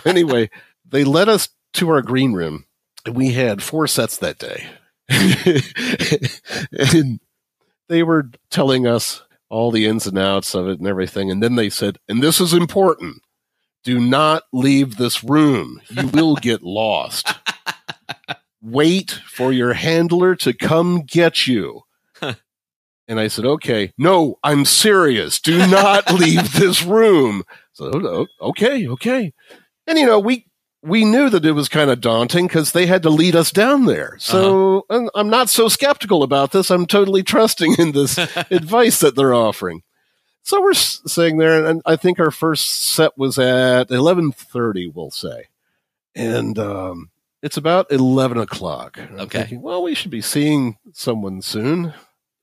Anyway, they led us to our green room. We had 4 sets that day. And they were telling us all the ins and outs of it and everything. And then they said, and this is important, do not leave this room. You will get lost. Wait for your handler to come get you. And I said, okay, no, I'm serious. Do not leave this room. So, okay. And, we knew that it was kind of daunting because they had to lead us down there. So I'm not so skeptical about this. I'm totally trusting in this advice that they're offering. So we're sitting there, and I think our first set was at 11:30, we'll say. And it's about 11 o'clock. I'm thinking, well, we should be seeing someone soon.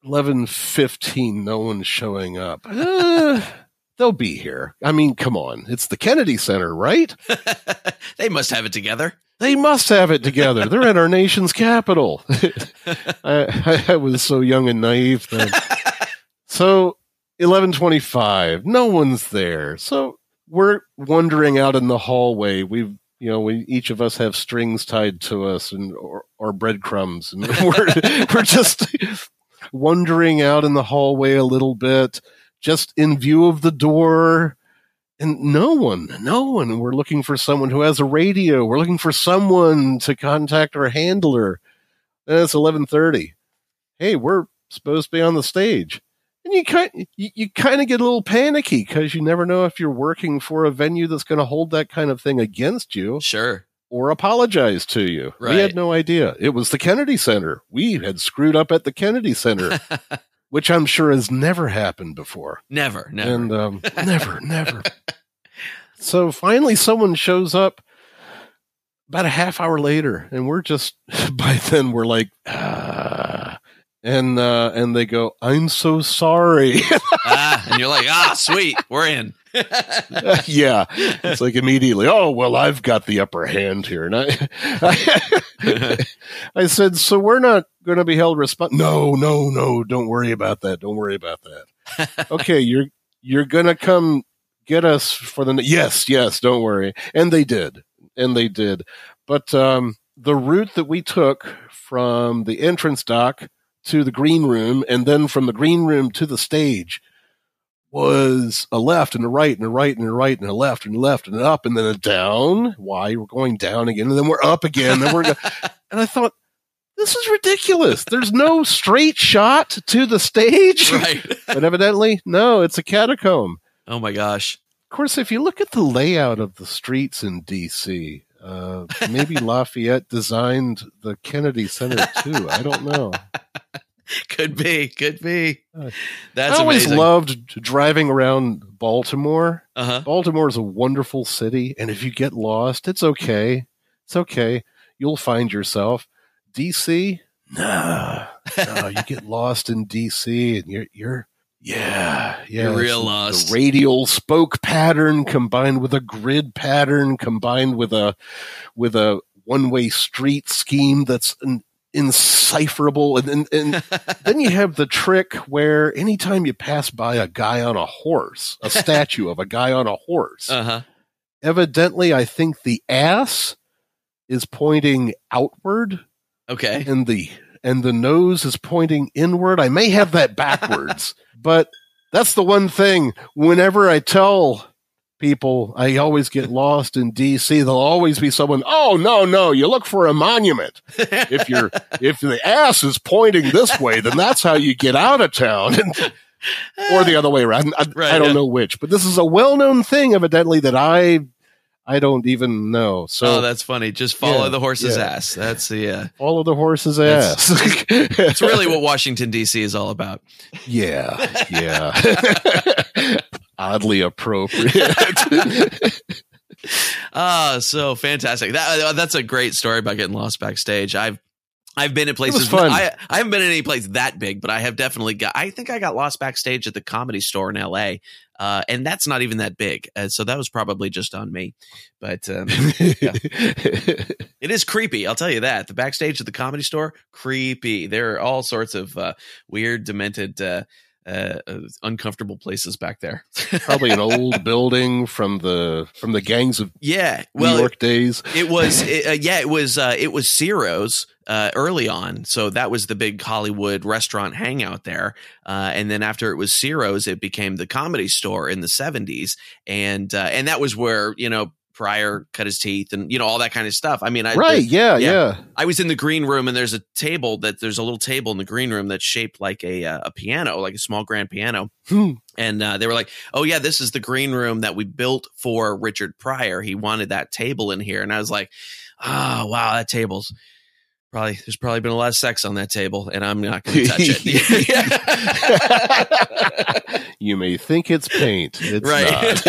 11:15, no one's showing up. They'll be here. I mean, come on. It's the Kennedy Center, right? They must have it together. They must have it together. They're in our nation's capital. I was so young and naive then. So 11:25, no one's there. So we're wandering out in the hallway. We each of us have strings tied to us or breadcrumbs, and we're just wandering out in the hallway a little bit, just in view of the door, and no one. We're looking for someone who has a radio. We're looking for someone to contact our handler. And it's 11:30. Hey, we're supposed to be on the stage. And you kind of get a little panicky because you never know if you're working for a venue that's going to hold that kind of thing against you. Sure. Or apologize to you. Right. We had no idea. It was the Kennedy Center. We had screwed up at the Kennedy Center. Which I'm sure has never happened before. Never. And never. So finally someone shows up about a half hour later, and we're just, by then we're like, and they go, I'm so sorry. And you're like, sweet, we're in. Yeah. It's like immediately, oh, well, I've got the upper hand here. And I said, so we're not going to be held responsible. No, don't worry about that. Okay, you're going to come get us for the... Yes, don't worry. And they did. But the route that we took from the entrance dock to the green room, and then from the green room to the stage, was a left and a right and a right and a right and a left and a left and an up and then a down. Why? We're going down again, and then we're up again. And and I thought, this is ridiculous. There's no straight shot to the stage. Right. But evidently, no, it's a catacomb. Oh my gosh. Of course, if you look at the layout of the streets in D.C., maybe Lafayette designed the Kennedy Center too. I don't know. Could be. That's I always amazing. loved driving around Baltimore. Uh-huh. is a wonderful city, and if you get lost, it's okay. You'll find yourself. DC? No, you get lost in DC, and you're real lost. The radial spoke pattern combined with a grid pattern combined with a one-way street scheme that's indecipherable, and then you have the trick where anytime you pass by a guy on a horse, a statue of a guy on a horse, evidently I think the ass is pointing outward, okay, and the nose is pointing inward. I may have that backwards, but that's the one thing. Whenever I tell people I always get lost in DC, there'll always be someone, oh, no, you look for a monument. If the ass is pointing this way, then that's how you get out of town. Or the other way around. I don't know which, but this is a well-known thing, evidently, that I I don't even know. So that's funny. Just follow the horse's ass. That's the follow the horse's ass. It's really what Washington D.C. is all about. Yeah. Oddly appropriate. So fantastic. That's a great story about getting lost backstage. I've been in places. Fun. I haven't been in any place that big, but I have definitely I think I got lost backstage at the Comedy Store in L.A. And that's not even that big. So that was probably just on me. But yeah. It is creepy. I'll tell you that. The backstage at the Comedy Store, creepy. There are all sorts of weird, demented, uncomfortable places back there. Probably an old building from the gangs of New York days. It was Ciro's early on, so that was the big Hollywood restaurant hangout there. And then after it was Ciro's, it became the Comedy Store in the 70s, and that was where Pryor cut his teeth and all that kind of stuff. I mean, I was in the green room, and there's a little table in the green room that's shaped like a piano, like a small grand piano. And they were like, "Oh yeah, this is the green room that we built for Richard Pryor. He wanted that table in here." And I was like, "Oh wow, that table's there's probably been a lot of sex on that table, and I'm not going to touch it." You may think it's paint, it's right. not.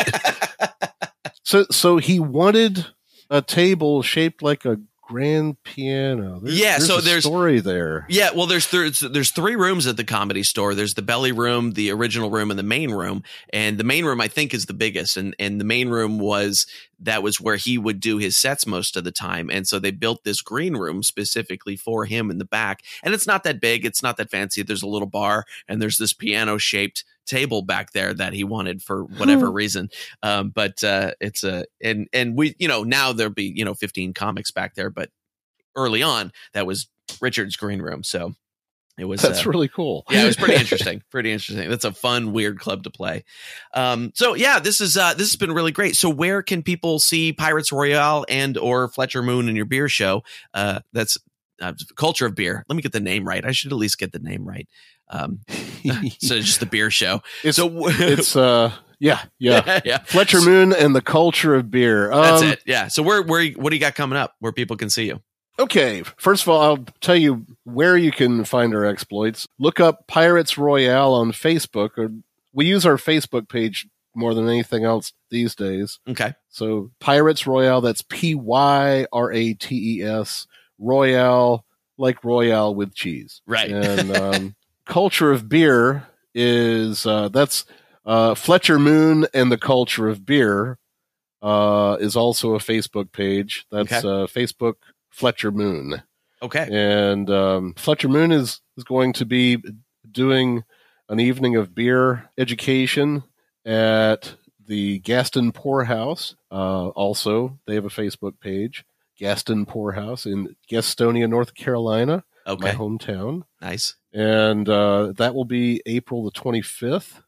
So he wanted a table shaped like a grand piano. There's a story there. Yeah, well, there's three rooms at the Comedy Store. There's the belly room, the original room, and the main room. And the main room, I think, is the biggest. And the main room was where he would do his sets most of the time. And so they built this green room specifically for him in the back. And it's not that big. It's not that fancy. There's a little bar, and there's this piano-shaped table back there that he wanted for whatever reason. But it's and we, now there'll be, 15 comics back there, but early on that was Richard's green room. So that's really cool. Yeah, it was pretty interesting. That's a fun, weird club to play. So yeah, this has been really great. So where can people see Pyrates Royale and or Fletcher Moon and your beer show? That's Culture of Beer. Let me get the name right. I should at least get the name right. So just the beer show. It's Fletcher Moon and the Culture of Beer. That's it. Yeah. So what do you got coming up where people can see you? Okay. First of all, I'll tell you where you can find our exploits. Look up Pyrates Royale on Facebook. We use our Facebook page more than anything else these days. Okay. So Pyrates Royale, that's Pyrates Royale, like Royale with cheese. Right. And Culture of Beer is that's Fletcher Moon and the Culture of Beer is also a Facebook page. That's Facebook Fletcher Moon. Okay. And Fletcher Moon is going to be doing an evening of beer education at the Gaston Poorhouse. Also, they have a Facebook page, Gaston Poorhouse in Gastonia, North Carolina, my hometown. Nice. And that will be April the 25th.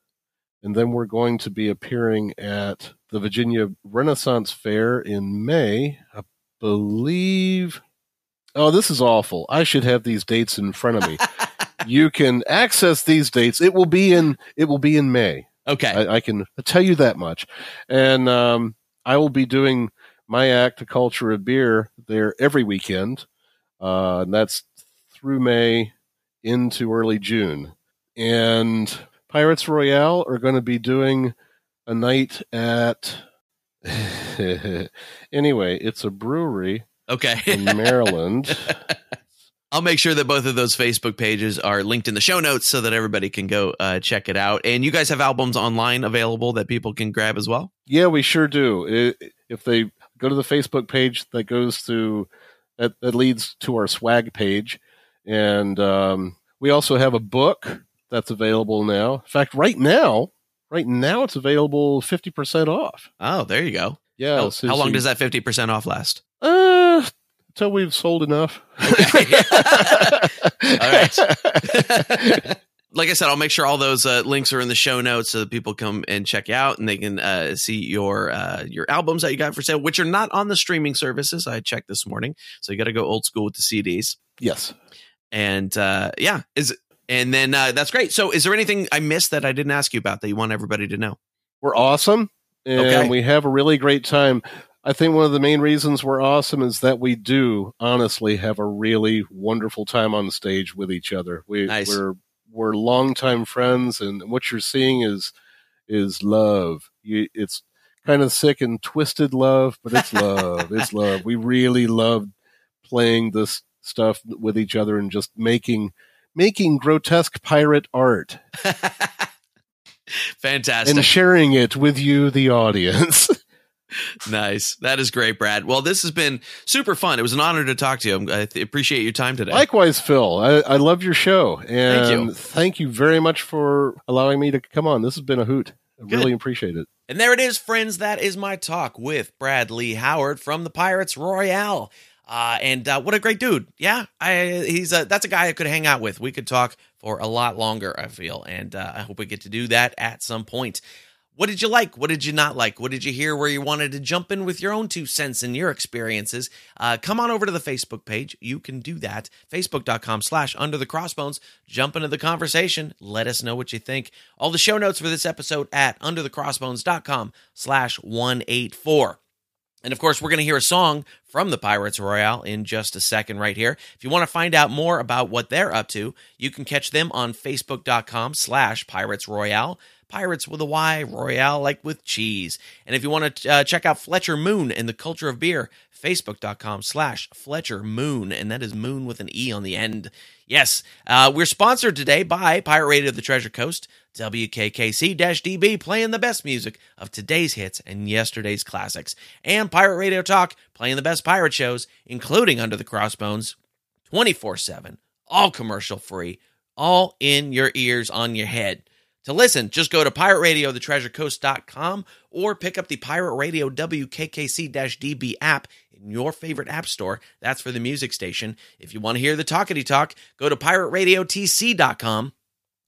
And then we're going to be appearing at the Virginia Renaissance Fair in May. I believe. Oh, this is awful. I should have these dates in front of me. You can access these dates. It will be in May. Okay. I can tell you that much. And I will be doing my act, The Culture of Beer, there every weekend. And that's through May into early June. And Pyrates Royale are going to be doing a night at anyway, it's a brewery in Maryland. I'll make sure that both of those Facebook pages are linked in the show notes so that everybody can go check it out. And you guys have albums online available that people can grab as well? Yeah, we sure do. If they go to the Facebook page, that leads to our swag page. And we also have a book that's available now. In fact, right now it's available 50% off. Oh, there you go. Yeah. How long does that 50% off last? Until we've sold enough. Okay. All right. Like I said, I'll make sure all those links are in the show notes so that people come and check you out and they can see your albums that you got for sale, which are not on the streaming services. I checked this morning. So you got to go old school with the CDs. Yes. And that's great. So is there anything I missed that I didn't ask you about that you want everybody to know? We're awesome. And we have a really great time. I think one of the main reasons we're awesome is that we do honestly have a really wonderful time on stage with each other. Nice. We're longtime friends, and what you're seeing is love. It's kind of sick and twisted love, but it's love. It's love. We really love playing this stuff with each other and just making grotesque pirate art. Fantastic. And sharing it with you, the audience. Nice. That is great, Brad. Well, this has been super fun. It was an honor to talk to you. I appreciate your time today. Likewise, Phil. I love your show. And thank you very much for allowing me to come on. This has been a hoot. I really appreciate it. And there it is, friends. That is my talk with Brad Lee Howard from the Pyrates Royale. And what a great dude. Yeah, that's a guy I could hang out with. We could talk for a lot longer, I feel. And I hope we get to do that at some point. What did you like? What did you not like? What did you hear where you wanted to jump in with your own 2 cents and your experiences? Come on over to the Facebook page. You can do that. Facebook.com/underthecrossbones. Jump into the conversation. Let us know what you think. All the show notes for this episode at underthecrossbones.com/184. And of course, we're going to hear a song from the Pyrates Royale in just a second right here. If you want to find out more about what they're up to, you can catch them on Facebook.com/Pyrates Royale. Pirates with a Y, Royale like with cheese. And if you want to check out Fletcher Moon and the Culture of Beer, Facebook.com/Fletcher Moon, and that is Moon with an E on the end. Yes, we're sponsored today by Pirate Radio of the Treasure Coast, WKKC-DB, playing the best music of today's hits and yesterday's classics, and Pirate Radio Talk, playing the best pirate shows, including Under the Crossbones, 24/7, all commercial free, all in your ears, on your head. To listen, just go to pirateradiothetreasurecoast.com or pick up the Pirate Radio WKKC-DB app in your favorite app store. That's for the music station. If you want to hear the Talkity Talk, go to pirateradiotc.com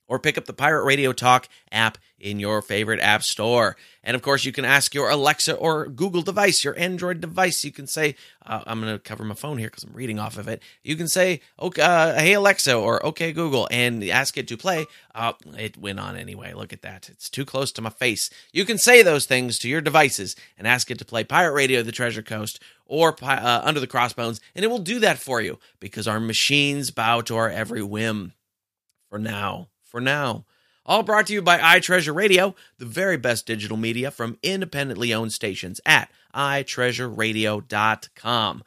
or pick up the Pirate Radio Talk app in your favorite app store. And of course, you can ask your Alexa or Google device, your Android device. You can say, I'm going to cover my phone here because I'm reading off of it. You can say, okay, hey Alexa, or okay Google, and ask it to play. It went on anyway. Look at that. It's too close to my face. You can say those things to your devices and ask it to play Pirate Radio, The Treasure Coast, or Under the Crossbones, and it will do that for you because our machines bow to our every whim. For now. All brought to you by iTreasure Radio, the very best digital media from independently owned stations at iTreasureRadio.com.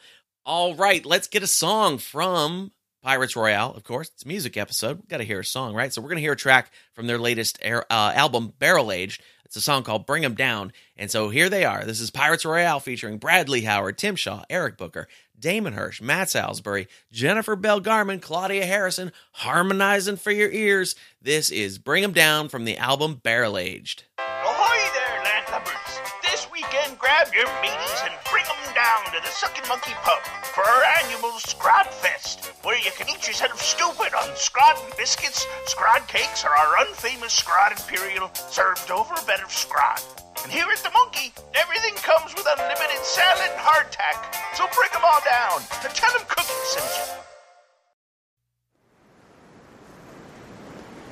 All right, let's get a song from Pyrates Royale. Of course, it's a music episode. We've got to hear a song, right? So we're going to hear a track from their latest album, Barrel Aged. It's a song called Bring 'Em Down. And so here they are. This is Pyrates Royale featuring Brad Lee Howard, Tim Shaw, Eric Booker, Damon Hirsch, Matt Salisbury, Jennifer Bell Garman, Claudia Harrison, harmonizing for your ears. This is Bring 'Em Down from the album Barrel Aged. Ahoy there, landlubbers! This weekend, grab your mateys and bring 'em down to the Suckin' Monkey Pub for our annual Scrod Fest, where you can eat yourself stupid on scrod and biscuits, scrod cakes, or our unfamous Scrod Imperial served over a bed of scrod. And here at the Monkey, everything comes with unlimited salad and hardtack, so bring 'em all down and tell 'em Cookie sent you.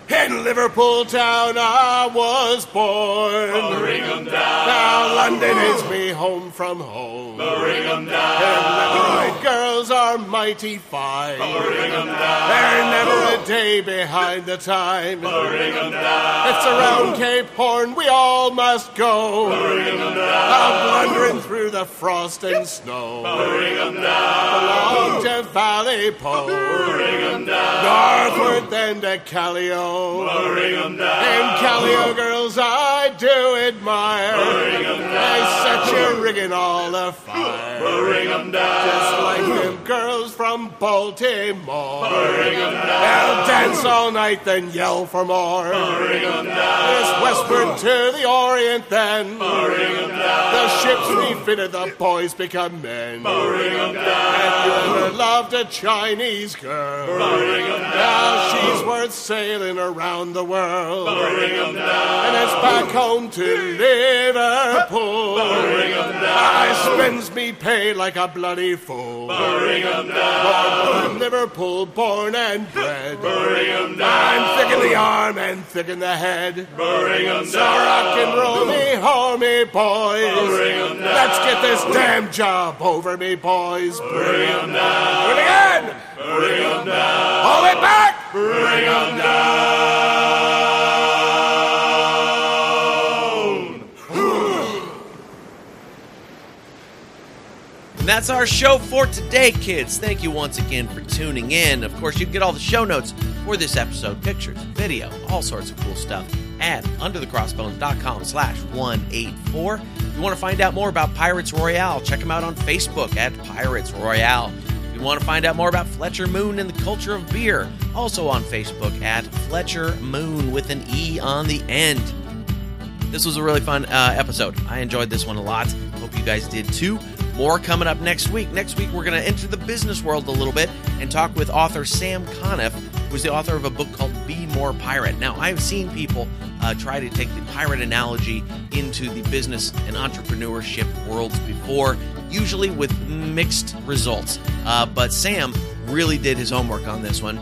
In Liverpool town I was born. Bring 'em down. Now London is me home from home. Bring 'em down. And the girls are mighty fine. Bring 'em down. They're never a day behind the time. Bring 'em down. It's around Cape Horn we all must go. Bring 'em down. Blundering through the frost and snow. Bring 'em down. Along to Valley Po. Bring 'em down. Northward then to Callio. Bring 'em down. And Callio girls I do admire. Bring 'em down. They set your rigging all afire. Bring 'em down. Just like them girls from Baltimore. Bring 'em down. They'll dance all night then yell for more. Bring 'em down. It's westward to the Orient then. Bring 'em down. The ships refitted, the boys become men. Bring 'em down. And you're loved a Chinese girl. Bring 'em down. Now she's worth sailing around the world. Bring 'em down. And it's back home to Liverpool. Bring 'em down. I spends me pay like a bloody fool. Bring 'em down. Born in Liverpool, born and bred. Bring 'em down. I'm thick in the arm and thick in the head. Bring 'em So rock and roll me, hold me, boys. Bring 'em down. Let's get this damn job over me, boys. Bring 'em down. Do it again. Bring 'em down. Hold it back. Bring 'em down. And that's our show for today, kids. Thank you once again for tuning in. Of course, you can get all the show notes for this episode, pictures, video, all sorts of cool stuff at underthecrossbones.com/184. If you want to find out more about Pyrates Royale, check them out on Facebook at Pyrates Royale. If you want to find out more about Fletcher Moon and the culture of beer, also on Facebook at Fletcher Moon with an E on the end. This was a really fun episode. I enjoyed this one a lot. Hope you guys did too. More coming up next week. Next week, we're going to enter the business world a little bit and talk with author Sam Conniff, who's the author of a book called Be More Pirate. Now, I've seen people try to take the pirate analogy into the business and entrepreneurship worlds before, usually with mixed results. But Sam really did his homework on this one.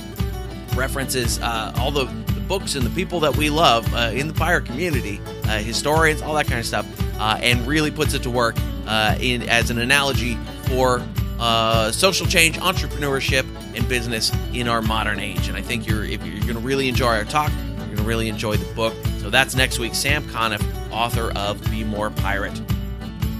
References all the books and the people that we love in the pirate community, historians, all that kind of stuff, and really puts it to work as an analogy for social change, entrepreneurship, and business in our modern age. And I think if you're going to really enjoy our talk, you're going to really enjoy the book. So that's next week. Sam Conniff, author of Be More Pirate.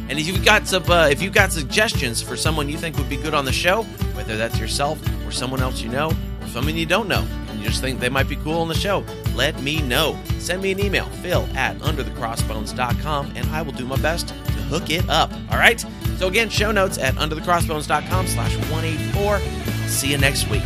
And if you've got suggestions for someone you think would be good on the show, whether that's yourself or someone else you know, or someone you don't know, and you just think they might be cool on the show, let me know. Send me an email, phil@underthecrossbones.com, and I will do my best to hook it up. All right? So again, show notes at underthecrossbones.com/184. See you next week.